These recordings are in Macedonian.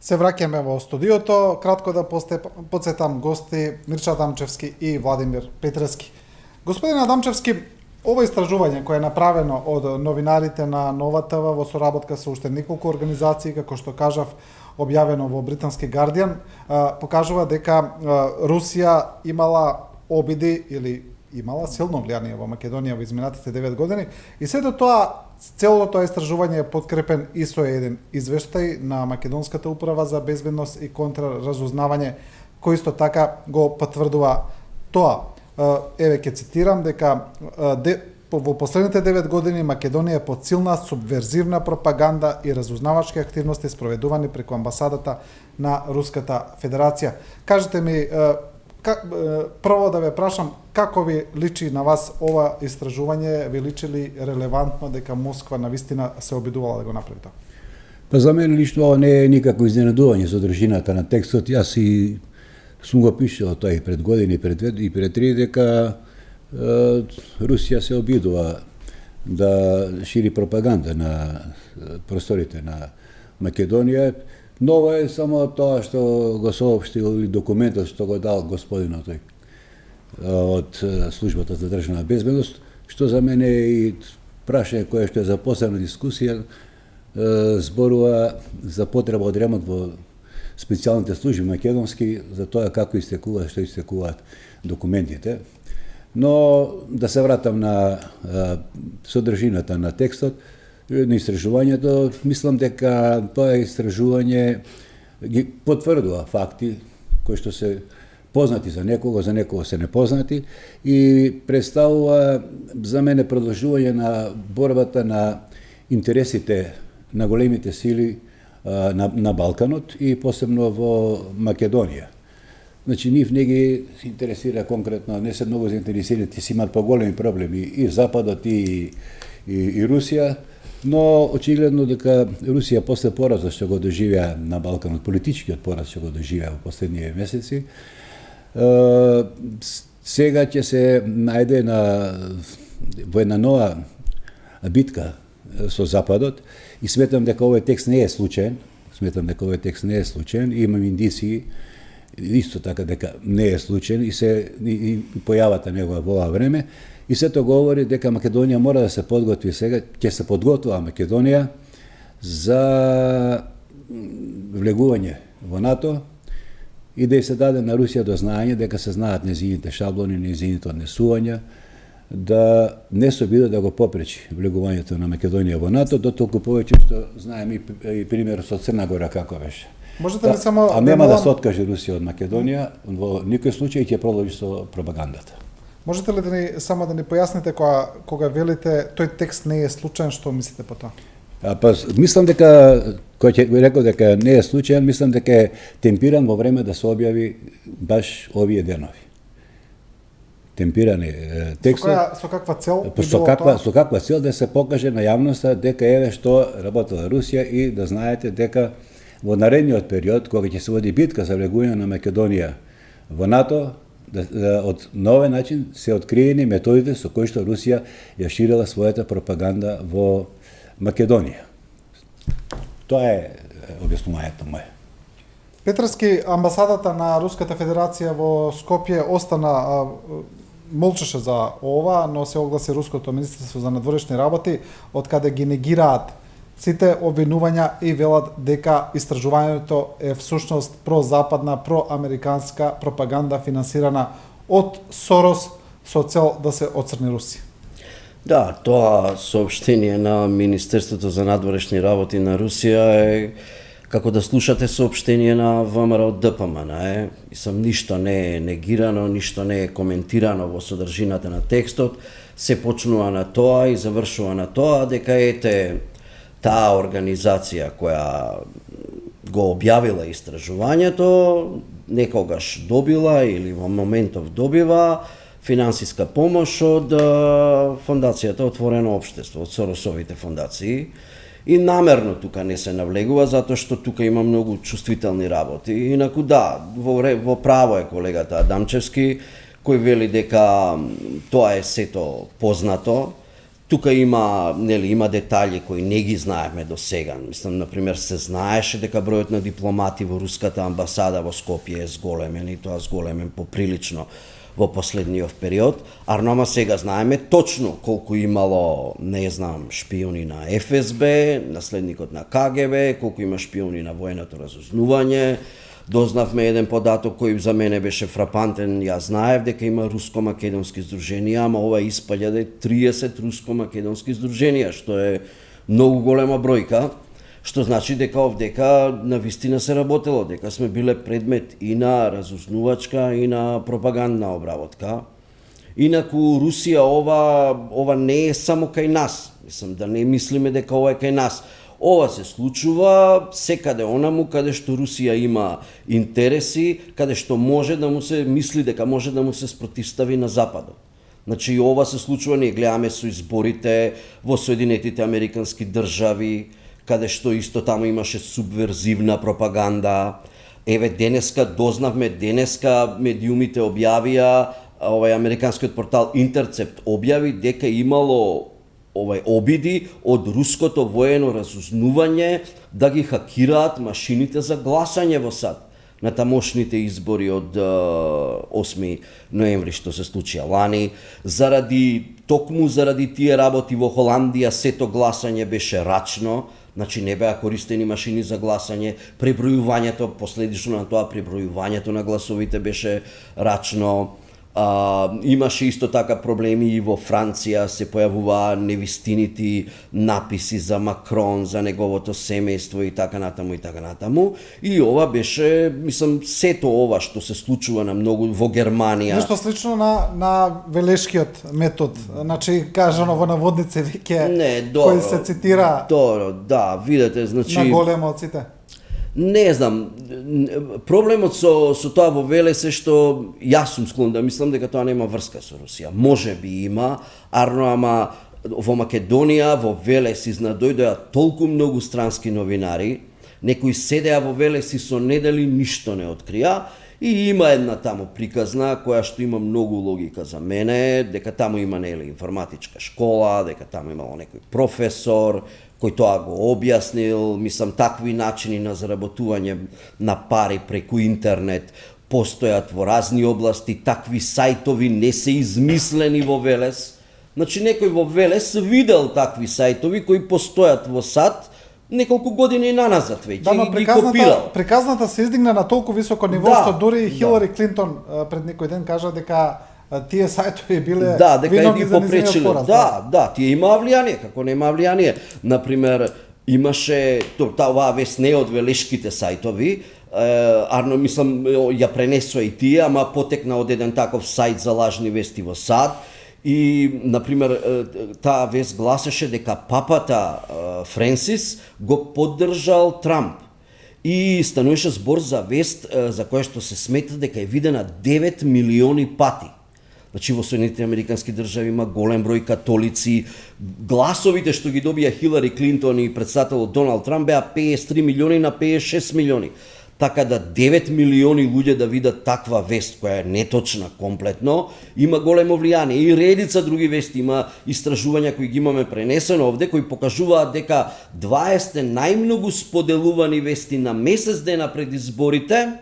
Се враќаме во студиото, кратко да подсетам гости Мирча Адамчевски и Владимир Петрески. Господин Адамчевски, ова истражување кое е направено од новинарите на Нова ТВ во соработка со уште неколку организации, како што кажав, објавено во британски Guardian, покажува дека Русија имала обиди или имала силно влијание во Македонија во изминатите 9 години и сето тоа, целото тоа истражување е подкрепен и со еден извештај на Македонската управа за безбедност и контраразузнавање, кој исто така го потврдува тоа. Еве ќе цитирам дека во последните 9 години Македонија е под силна субверзивна пропаганда и разузнавачки активности спроведувани преку амбасадата на Руската Федерација. Кажете ми, прво да ве прашам, како ви личи на вас ова истражување, ви личи ли релевантно дека Москва навистина се обидувала да го направи тоа? Па за мен лично ова не е никако изненадување содржината на текстот. Јас и сум го пишал тоа и пред години и пред три, дека Русија се обидува да шири пропаганда на просторите на Македонија. Ново е само тоа што го соопштил или документот што го дал господинот од службата за државна безбедност, што за мене е и прашање кое што е за посебна дискусија, зборува за потреба од ремонт во специјалните служби македонски, за тоа како истекуваат, што истекуваат документите. Но да се вратам на содржината на текстот, на истражувањето, мислам дека тоа истражување ги потврдува факти кои што се познати за некого се непознати и представува за мене продолжување на борбата на интересите на големите сили на Балканот и посебно во Македонија. Значи, нив не ги интересира конкретно, не се многу заинтересирани, си имаат поголеми проблеми и Западот и Русија, но очигледно дека Русија после поразот што го доживеа на Балканот, политичкиот пораз што го доживеа во последниве месеци, сега ќе се најде во една нова битка со Западот и сметам дека овој текст не е случаен, имам индиции исто така дека не е случаен и појавата негова во ова време и сето говори дека Македонија мора да се подготви сега, ќе се подготвува Македонија за влегување во НАТО и да се даде на Русија до знаење дека се знаат незините шаблони, незините однесувања, да не се обиде да го попречи влегувањето на Македонија во НАТО, дотолку повеќе што знаеме и пример со Црна Гора како беше. Можете ли само нема да се откаже Русија од Македонија, во никој случај ќе продолжи со пропагандата. Можете ли да ни појасните кога велите тој текст не е случаен, што мислите по тоа? Мислам дека, кој ќе рекол дека не е случаен, мислам дека е темпиран во време да се објави баш овие денови. Темпиран е текстот. Со каква цел? Со каква цел да се покаже на јавноста дека еве што работела Русија и да знаете дека во наредниот период, кога ќе се води битка за влегување на Македонија во НАТО, на овој начин се откриени методите со кои што Русија ја ширила својата пропаганда во Македонија. Тоа е објаснувањето мое. Петрески, амбасадата на Руската Федерација во Скопје остана молчеше за ова, но се огласи Руското министерство за надворешни работи, од каде ги негираат сите обвинувања и велат дека истражувањето е всушност прозападна, проамериканска пропаганда финансирана од Сорос со цел да се оцрни Русија. Да, тоа соопштение на Министерството за надворешни работи на Русија е како да слушате соопштение на ВМРО ДПМН, ништо не е негирано, ништо не е коментирано во содржината на текстот, се почнува на тоа и завршува на тоа дека таа организација која го објавила истражувањето, некогаш добила или во моментов добива финансиска помош од фондацијата Отворено општество, од Соросовите фондации. И намерно тука не се навлегува, затоа што тука има многу чувствителни работи. Инаку да, во право е колегата Адамчевски, кој вели дека тоа е сето познато, Тука има, нели, има детали кои не ги знаеме до сега. Мислам, например, се знаеше дека бројот на дипломати во руската амбасада во Скопје е зголемен и тоа зголемен поприлично во последниот период, ама сега знаеме точно колку имало, не знам, шпиони на ФСБ, наследникот на КГБ, колку има шпиони на военото разузнавање. Дознавме еден податок кој за мене беше фрапантен. Јас знаев дека има руско-македонски здруженија, ама ова испаѓа да е 30 руско-македонски здруженија, што е многу голема бројка, што значи дека овдека навистина се работело, дека сме биле предмет и на разузнавачка и на пропагандна обработка. Инаку Русија ова не е само кај нас. Мислам да не мислиме дека ова е кај нас. Ова се случува секаде онаму каде што Русија има интереси, каде што може да му се мисли дека може да му се спротивстави на Западот. Значи ова се случува, ние гледаме со изборите во Соединетите Американски држави, каде што исто таму имаше субверзивна пропаганда. Еве денеска дознавме, медиумите објавија, американскиот портал Интерцепт објави дека имало обиди од руското воено разузнавање да ги хакираат машините за гласање во САД на тамошните избори од 8 ноември што се случија лани. Токму заради тие работи во Холандија сето гласање беше рачно, значи не беа користени машини за гласање, пребројувањето, последично на тоа пребројувањето на гласовите беше рачно. Имаше исто така проблеми и во Франција, се појавуваа невистинити написи за Макрон, за неговото семејство и така натаму и така натаму. И ова беше, мислам, сето ова што се случува на многу во Германија. Нешто слично на Велешкиот метод, значи кажано во наводници веќе кој се цитира. Добро, да, видете, значи на големоците. Не знам, проблемот со тоа во Велес е што јас сум склон да мислам дека тоа нема врска со Русија. Може би има, ама во Македонија, во Велес изнадојдоа толку многу странски новинари, некои седеа во Велес и со недели ништо не открија. И има една таму приказна која што има многу логика за мене, дека таму има информатичка школа, дека таму имало некој професор кој тоа го објаснил. Мислам, такви начини на заработување на пари преку интернет постојат во разни области, такви сајтови не се измислени во Велес. Значи некој во Велес видел такви сајтови кои постојат во САД неколку години наназад веќе и ги копирал. Приказната се издигна на толку високо ниво што дури Хилари Клинтон пред некој ден кажа дека тие сајтови биле дека ги попречиле. Да, тие имаа влијание, како нема влијание. Например, имаше оваа вест не од велешките сајтови, арно мислам ја пренесоа и тие, ама потекна од еден таков сајт за лажни вести во САД. И, например, таа вест гласеше дека папата Френсис го поддржал Трамп. И стануваше збор за вест за која што се смета дека е видена 9 милиони пати. Значи во Соединетите Американски држави има голем број католици. Гласовите што ги добија Хилари Клинтон и председателот Доналд Трамп беа 53 милиони на 56 милиони. Така да 9 милиони луѓе да видат таква вест која е неточна комплетно, има големо влијание. И редица други вести, има истражувања кои ги имаме пренесено овде, кои покажуваат дека 20 најмногу споделувани вести на месец дена пред изборите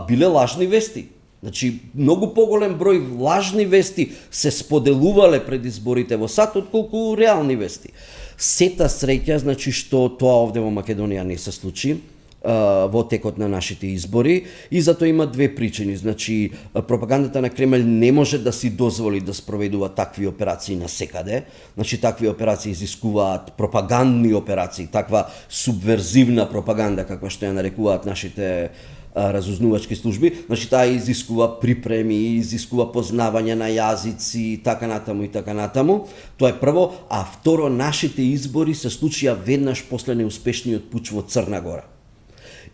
биле лажни вести. Значи, многу поголем број лажни вести се споделувале пред изборите во САД отколку реални вести. Сета среќа, значи, што тоа овде во Македонија не се случи во текот на нашите избори, и затоа има две причини. Значи, пропагандата на Кремљ не може да си дозволи да спроведува такви операции на секаде. Значи, такви операции изискуваат пропагандни операции, таква субверзивна пропаганда, каква што ја нарекуваат нашите разузнавачки служби. Значи, таа изискува припреми, изискува познавање на јазици, така натаму и така натаму. Тоа е прво, а второ, нашите избори се случија веднаш после неуспешниот пуч во Црна Гора.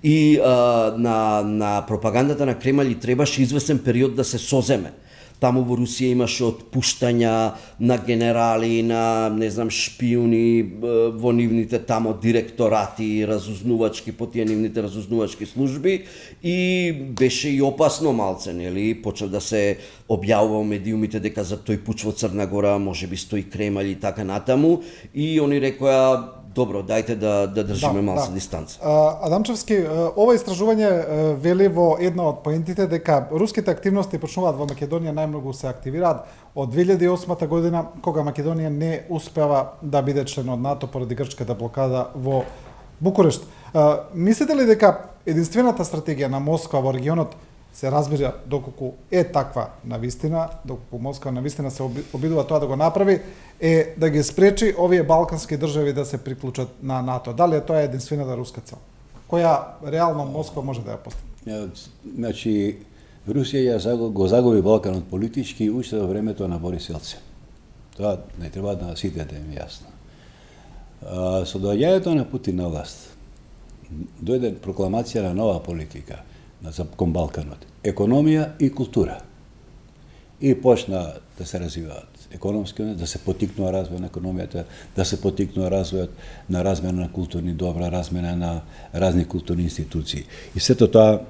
И на пропагандата на Кремљ требаше известен период да се соземе. Таму во Русија имаше отпуштања на генерали, на, не знам, шпиони во нивните тамо директорати, разузнувачки, по тие нивните разузнувачки служби и беше и опасно малце, нели? Почна да се објавува во медиумите дека за тој пуч во Црна Гора можеби стои Кремљ и така натаму и они рекоа добро, дајте да држиме малце дистанца. Адамчевски, ова истражување вели во една од поентите дека руските активности почнуваат во Македонија најмногу се активираат од 2008 година, кога Македонија не успева да биде член од НАТО поради грчката блокада во Букурешт. Мислите ли дека единствената стратегија на Москва во регионот се разбира доколку е таква навистина, доколку Москва навистина се обидува тоа да го направи, е да ги спречи овие балкански држави да се приклучат на НАТО? Дали е тоа единствената руска цел, која реално Москва може да ја постигне? Значи, Русија го загуби Балканот политички уште во времето на Борис Елцин. Тоа не треба да сите да им јасно. Со доаѓањето на Путин на власт, дојде прокламација на нова политика кон Балканот. Економија и култура. И почна да се развиваат економски, да се потикнува развој на економијата, да се потикнува развојот на размена на културни добра, размена на разни културни институции. И сето тоа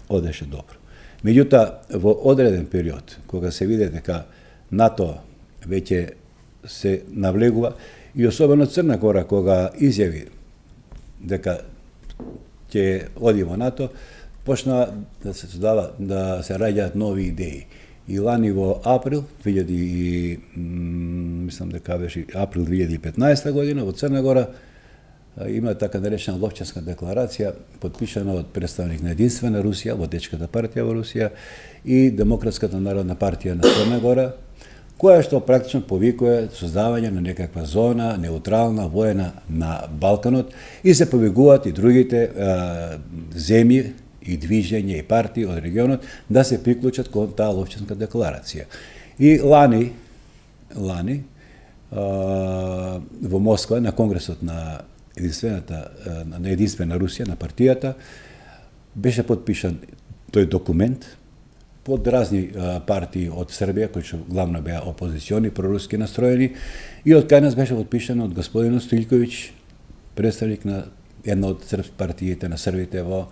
одеше добро. Меѓутоа, во одреден период, кога се виде дека НАТО веќе се навлегува, и особено Црна Гора, кога изјави дека ќе оди во НАТО, почна да се создава, да се раѓаат нови идеи. И лани во април, мислам дека беше април 2015 година, во Црна Гора има така наречена Ловчанска декларација, подпишана од представник на Единствена Русија, во Дечката партија во Русија и Демократската народна партија на Црна Гора, која што практично повикува создавање на некаква зона, неутрална, воена на Балканот и се повикуваат и другите земји и движења и партии од регионот да се приклучат кон таа Ловчанска декларација. И лани во Москва на конгресот на Единствена Русија, на партијата, беше подпишан тој документ под разни партии од Србија, кои што главно беа опозициони, проруски настроени, и од кај нас беше подпишан од господин Стојковиќ, представник на една од партиите на србите во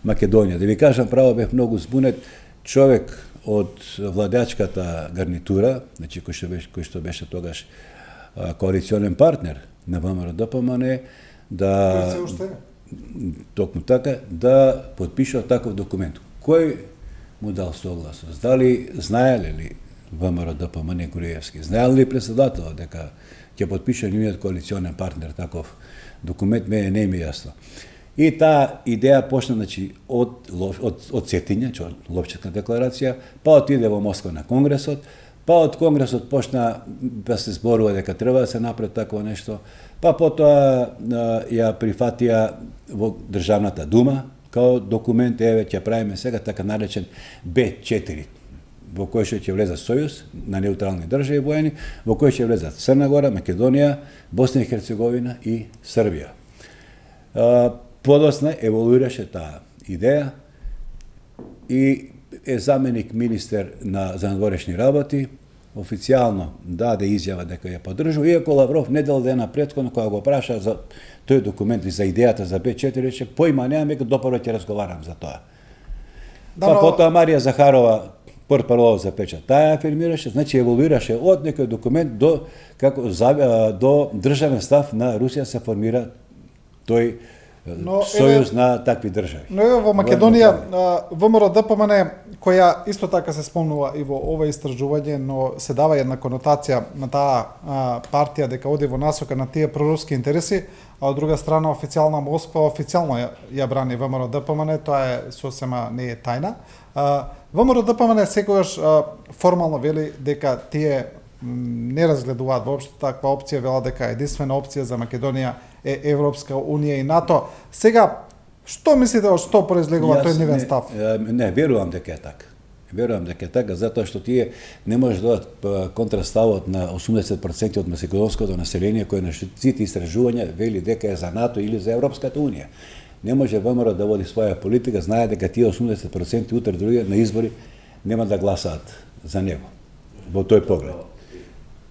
Македонија. Да ви кажам право, бев многу збунет, човек од владеачката гарнитура, значи кој што беше тогаш коалиционен партнер на ВМРО-ДПМН, да токму така да подпишува таков документ. Кој му дал согласност? Дали знаеле ли ВМРО-ДПМН Груевски? Знаел ли председател дека ќе подпише нивниот коалиционен партнер таков документ? Мене не ми јасно. И таа идеја почна, значи, од Цетиња, Ловчанска декларација, па отиде во Москва на Конгресот, па од Конгресот почна да се зборува дека треба да се направи такво нешто, па потоа ја прифатија во Државната дума као документ, еве ќе правиме сега така наречен Б4, во кој што ќе влезат Сојуз на неутрални држави воени, во кој ќе влезат Црна Гора, Македонија, Босна и Херцеговина и Србија. Подосна еволуираше таа идеја и е заменик министер за надворешни работи, официјално даде изјава дека ја поддржува, иако Лавров недел дена претходно, кога го праша за тој документ и за идејата за Б4, рече, појма немам, дека допрво ќе разговарам за тоа. Па потоа Марија Захарова, портпаролот за печат, таа афирмираше, значи еволуираше од некој документ до државен став на Русија се формира тој сојуз на такви држави. Но еве во Македонија, ВМРО-ДПМН, која исто така се спомнува и во ова истражување, но се дава една конотација на таа партија дека оди во насока на тие проруски интереси, а од друга страна официјална Москва официјално ја брани ВМРО-ДПМН, тоа е сосема не е тајна. ВМРО-ДПМН секогаш формално вели дека тие не разгледуваат воопшто таква опција, велат дека единствена опција за Македонија е Европска Унија и НАТО. Сега, што мислите од што произлегува тој нивен став? Не, верувам дека е така. Верувам дека е така, затоа што тие не може да дадат контраставот на 80% од македонското население, кое на сите истражувања вели дека е за НАТО или за Европската Унија. Не може ВМРО да води своја политика, знае дека тие 80% утре други на избори нема да гласаат за него. во тој поглед.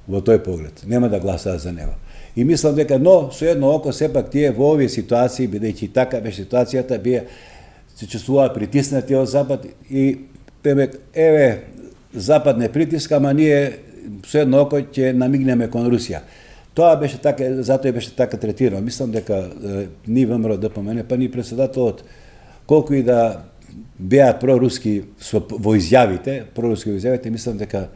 Во тој поглед. Нема да гласаат за него. И мислам дека, но, со едно око, сепак тие во овие ситуации, бидејќи така беше ситуацијата, се чувствуваа притиснати од Запад и еве, Запад не притиска, ама ние со едно око ќе намигнеме кон Русија. Тоа беше така, затоа беше така третирано. Мислам дека ни ВМРО ДПМН, па ни председателот, колку и да беа проруски во изјавите, мислам дека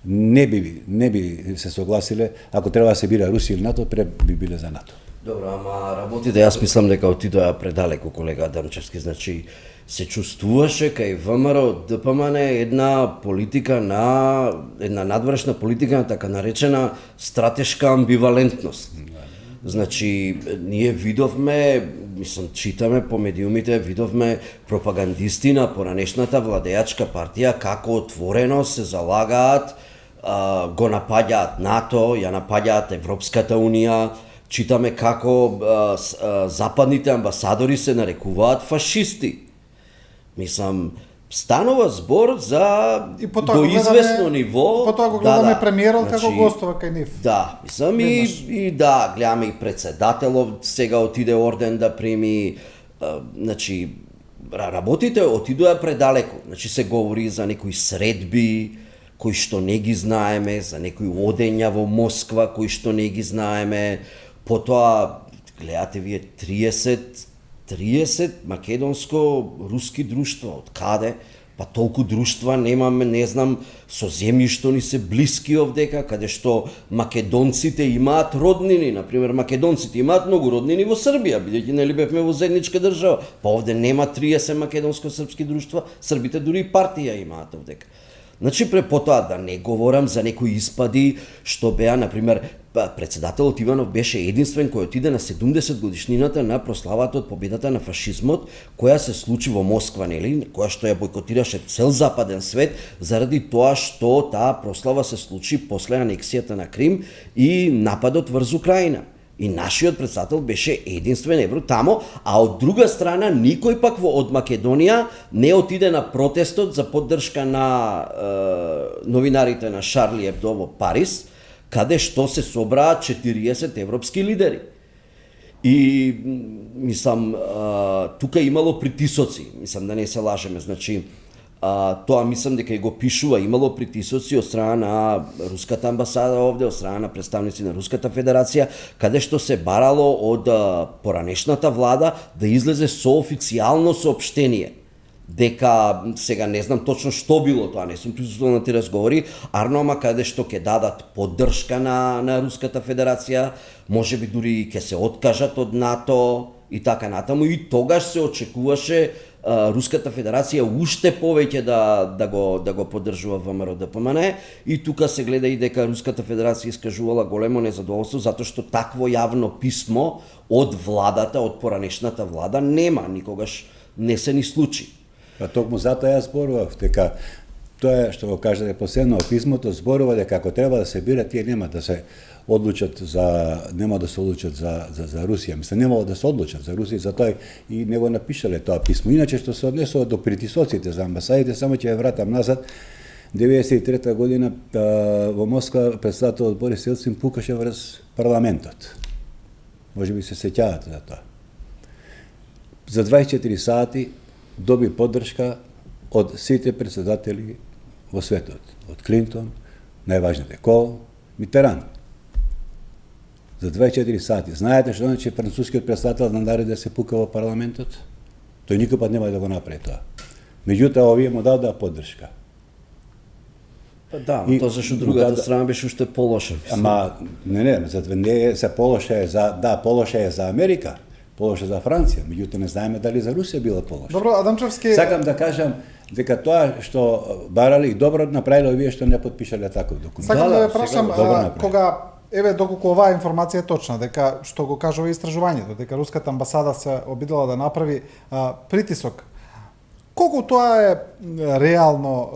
не би се согласиле, ако треба да се бира Русија или НАТО, би биле за НАТО. Добро, ама работите, јас мислам дека отидоа предалеку, колега Адамчевски, значи се чувствуваше кај ВМРО ДПМН една надвршна политика на така наречена стратешка амбивалентност. Значи, ние видовме, читаме по медиумите, видовме пропагандисти на поранешната владеачка партија како отворено се залагаат, го напаѓаат НАТО, ја напаѓаат Европската Унија, читаме како западните амбасадори се нарекуваат фашисти. Станува збор за до известно ниво. Потоа го гледаме премиерот како гостува кај нив. Да, гледаме и председателов, сега отиде орден да прими, значи, работите отидоа предалеку. Значи се говори за некои средби, кои што не ги знаеме, за некои одења во Москва, кои што не ги знаеме. Потоа, гледате вие 30 македонско-руски друштва, од каде? Па толку друштва немаме, не знам, со земји што ни се блиски овдека, каде што македонците имаат роднини, например, македонците имаат многу роднини во Србија, бидејќи нели бевме во заедничка држава, па овде нема 30 македонско-српски друштва, србите дури и партија имаат овдека. Значи, потоа да не говорам за некои испади што беа, например, председателот Иванов беше единствен кој отиде на 70 годишнината на прославата од победата на фашизмот, која се случи во Москва, нели, која што ја бойкотираше цел западен свет, заради тоа што таа прослава се случи после анексијата на Крим и нападот врз Украина. И нашиот председател беше единствен евро тамо, а од друга страна никој пак од Македонија не отиде на протестот за поддршка на новинарите на Шарли Ебдо во Париз, каде што се собраа 40 европски лидери. И мислам, тука имало притисоци, мислам да не се лажеме, значи тоа мислам дека и го пишува, имало притисоци од страна на руската амбасада овде, од страна на представници на Руската федерација, каде што се барало од поранешната влада да излезе со официјално соопштение дека, сега не знам точно што било тоа, не сум присуствувал на тие разговори, ама каде што ќе дадат поддршка на Руската федерација, можеби дури ќе се откажат од НАТО и така натаму, и тогаш се очекуваше Руската федерација уште повеќе да го поддржува ВМРО ДПМН, и тука се гледа и дека Руската федерација искажувала големо незадоволство затоа што такво јавно писмо од владата, од поранешната влада нема, никогаш не се ни случи. Па токму затоа јас зборував дека тоа што го кажете последно писмото зборува дека ако треба да се бира, тие нема да се одлучат за Русија. Мислам, немало да се одлучат за Русија, затоа и не го напишале тоа писмо. Иначе што се однесува до притисоците за амбасадите, само ќе ја вратам назад. 1993 година во Москва председателот Борис Елцин пукаше врз парламентот. Може би се сеќавате за тоа. За 24 сати доби поддршка од сите председатели во светот. Од Клинтон, најважните Кол, Митеран. За 24 сати. Знаете што значи францускиот председател да нареди да се пука во парламентот? Тој никој пат нема да го направи тоа. Меѓутоа, овие му дадоа поддршка. Да, тоа зашто другата страна беше уште полоша. Ама, не се полоша е за Америка, полоша за Франција, меѓутоа не знаеме дали за Русија била полоша. Добро, Адамчевски... Сакам да кажам дека тоа што барали добро направиле овие што не подпишале таков документ. Сакам да ве прашам, кога доколку оваа информација е точна, дека што го кажува истражувањето, дека руската амбасада се обидела да направи притисок. Колку тоа е реално?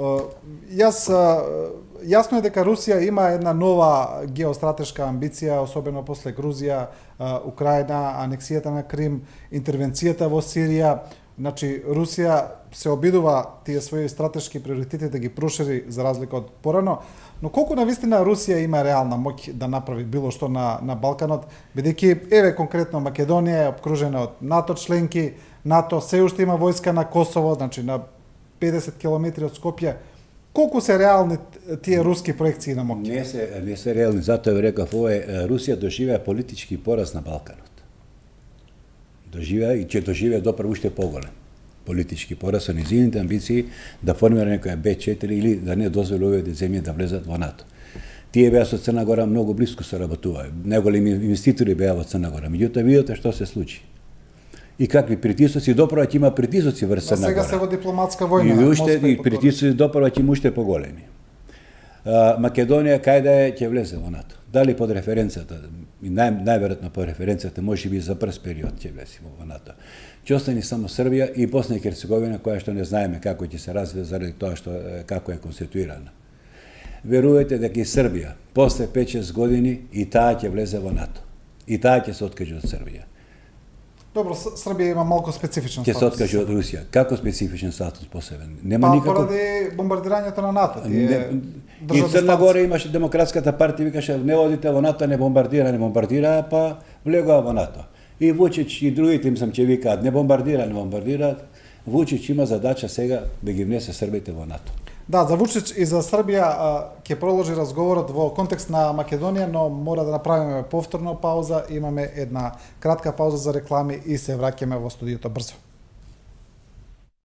Јасно е дека Русија има една нова геостратешка амбиција, особено после Грузија, Украина, анексијата на Крим, интервенцијата во Сирија. Значи, Русија се обидува тие своји стратешки приоритети да ги прошири за разлика од порано, но колку навистина Русија има реална моќ да направи било што на Балканот, бидејќи еве конкретно Македонија е обкружена од НАТО членки, НАТО се уште има војска на Косово, значи на 50 километри од Скопје. Колку се реални тие руски проекции на моќ? Не се реални, затоа рекав, Русија доживеа политички пораз на Балканот. Доживеа и ќе доживеа допрв уште поголем политички пораз со низините амбиции да формира некоја Б4 или да не дозволи овие земји да влезат во НАТО. Тие беа со Црна Гора многу блиску соработуваа. Најголеми инвеститори беа во Црна Гора. Меѓутоа видите што се случи. И какви притисоци, допрва ќе има притисоци врз Црна Гора. Сега се во дипломатска војна. И уште и притисоци допрва ќе има уште поголеми. Македонија кај да е ќе влезе во НАТО. Дали под референцијата, најверојатно под референцијата, може би за прв период ќе влезе во НАТО. Ќе остане само Србија и Босна и Херцеговина, која што не знаеме како ќе се развие заради тоа што како е конституирана. Верувате дека и Србија после 5-6 години и таа ќе влезе во НАТО. И таа ќе се откаже од Србија. Добро, Србија има малку специфичен Ќе статус. се откаже од Русија. Како специфичен статус посебен? Нема Па никако. поради бомбардирањето на НАТО. И Црна Гора имаше Демократската партија, викаше не одите во НАТО, не бомбардира, па влегоа во НАТО. И Вучич и другите им ќе викаат не бомбардираат. Вучич има задача сега да ги внесе Србите во НАТО. Да, за Вучич и за Србија ќе продолжи разговорот во контекст на Македонија, но мора да направиме повторно пауза. Имаме една кратка пауза за реклами и се враќаме во студиото брзо.